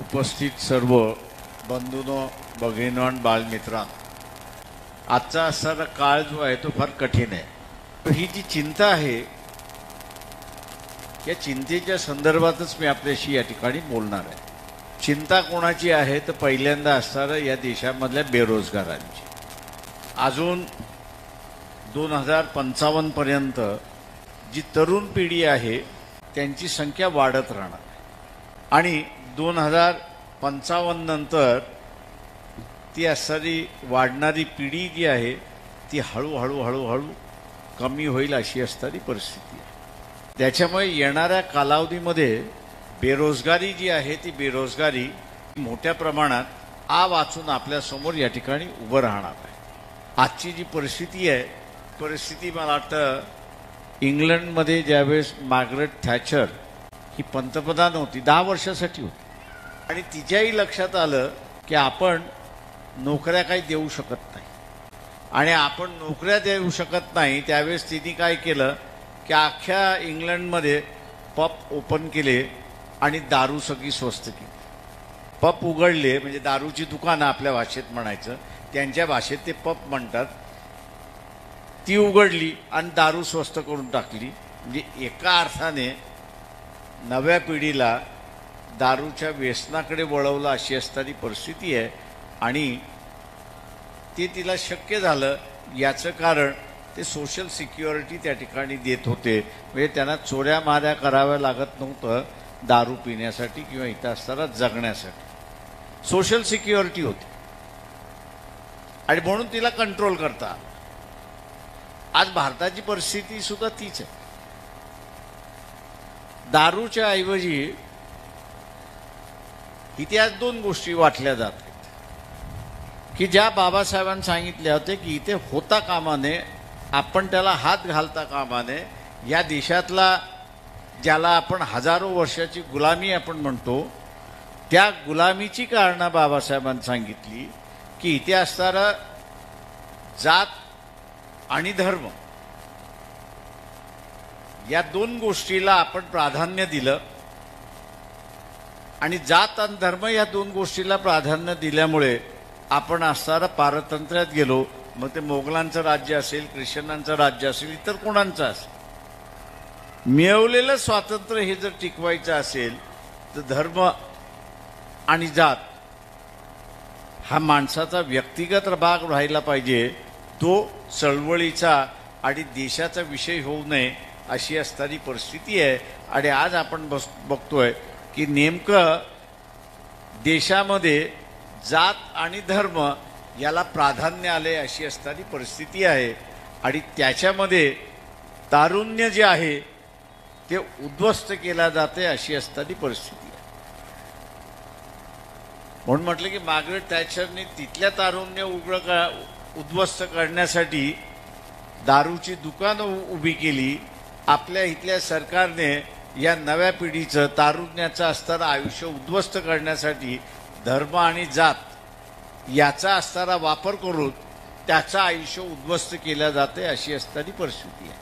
उपस्थित सर्व बंधूंनो, भगिनींनो आणि बालमित्रांनो, आजचा असणारा काळ जो आहे तो फार कठीण आहे. तर ही जी चिंता आहे या चिंतेच्या संदर्भातच मी आपल्याशी या ठिकाणी बोलणार आहे. चिंता कोणाची आहे तर पहिल्यांदा असणारं या देशामधल्या बेरोजगारांची. अजून 2055 पर्यंत जी तरुण पिढी आहे त्यांची संख्या वाढत राहणार आणि 2055 नंतर ती असणारी वाढणारी पिढी जी आहे ती हळूहळू कमी होईल अशी असणारी परिस्थिती आहे. त्याच्यामुळे येणाऱ्या कालावधीमध्ये बेरोजगारी जी आहे ती बेरोजगारी मोठ्या प्रमाणात वाचून आपल्यासमोर या ठिकाणी उभं राहणार आहे. आजची जी परिस्थिती आहे परिस्थिती मला वाटतं इंग्लंडमध्ये ज्यावेळेस मार्गरेट थॅचर ही पंतप्रधान होती 10 वर्षासाठी होती आणि तिच्याही लक्षात आलं की आपण नोकऱ्या काही देऊ शकत नाही आणि आपण नोकऱ्या देऊ शकत नाही. त्यावेळेस तिने काय केलं की अख्ख्या इंग्लंडमध्ये पब ओपन केले आणि दारू सगळी स्वस्त केली. पब उघडले म्हणजे दारूची दुकानं आपल्या भाषेत म्हणायचं, त्यांच्या भाषेत ते पब म्हणतात. ती उघडली आणि दारू स्वस्त करून टाकली. म्हणजे एका अर्थाने नव्या पिढीला दारूच्या व्यसनाकडे वळवलं अशी असणारी परिस्थिती आहे आणि ते तिला शक्य झालं. याचं कारण ते सोशल सिक्युरिटी त्या ठिकाणी देत होते. म्हणजे त्यांना चोऱ्या माऱ्या कराव्या लागत नव्हतं दारू पिण्यासाठी किंवा इथं असताना जगण्यासाठी. सोशल सिक्युरिटी होती आणि म्हणून तिला कंट्रोल करता. आज भारताची परिस्थिती सुद्धा तीच आहे. दारूच्या ऐवजी इथे आज 2 गोष्टी वाटल्या जातात की ज्या बाबासाहेबांनी सांगितल्या होत्या की इथे होता कामा नये, आपण त्याला हात घालता कामा नये. या देशातला ज्याला आपण हजारो वर्षाची गुलामी आपण म्हणतो त्या गुलामीची कारणं बाबासाहेबांनी सांगितली की इथे असणारा जात आणि धर्म या 2 गोष्टीला आपण प्राधान्य दिलं आणि जात आणि धर्म या 2 गोष्टीला प्राधान्य दिल्यामुळे आपण असणारा पारतंत्र्यात गेलो. मग ते मोगलांचं राज्य असेल, ख्रिश्चनांचं राज्य असेल, इतर कोणाचं असेल, मिळवलेलं स्वातंत्र्य हे जर टिकवायचं असेल तर धर्म आणि जात हा माणसाचा व्यक्तिगत भाग राहिला पाहिजे. तो चळवळीचा आणि देशाचा विषय होऊ नये अशी असणारी परिस्थिती आहे. आणि आज आपण बघतोय की नेमकं देशामध्ये जात आणि धर्म याला प्राधान्य आले अशी असणारी परिस्थिती आहे आणि त्याच्यामध्ये तारुण्य जे आहे ते उद्ध्वस्त केला जाते अशी असणारी परिस्थिती आहे. म्हणून म्हटलं की मार्गरेट थॅचरने तिथल्या तारुण्य उद्ध्वस्त करण्यासाठी दारूची दुकानं उभी केली. आपल्या इथल्या सरकारने या नव्या पिढीचं तारुण्याचं असणारं आयुष्य उद्ध्वस्त करण्यासाठी धर्म आणि जात याचा असणारा वापर करून त्याचं आयुष्य उद्ध्वस्त केलं जाते अशी असणारी परिस्थिती आहे.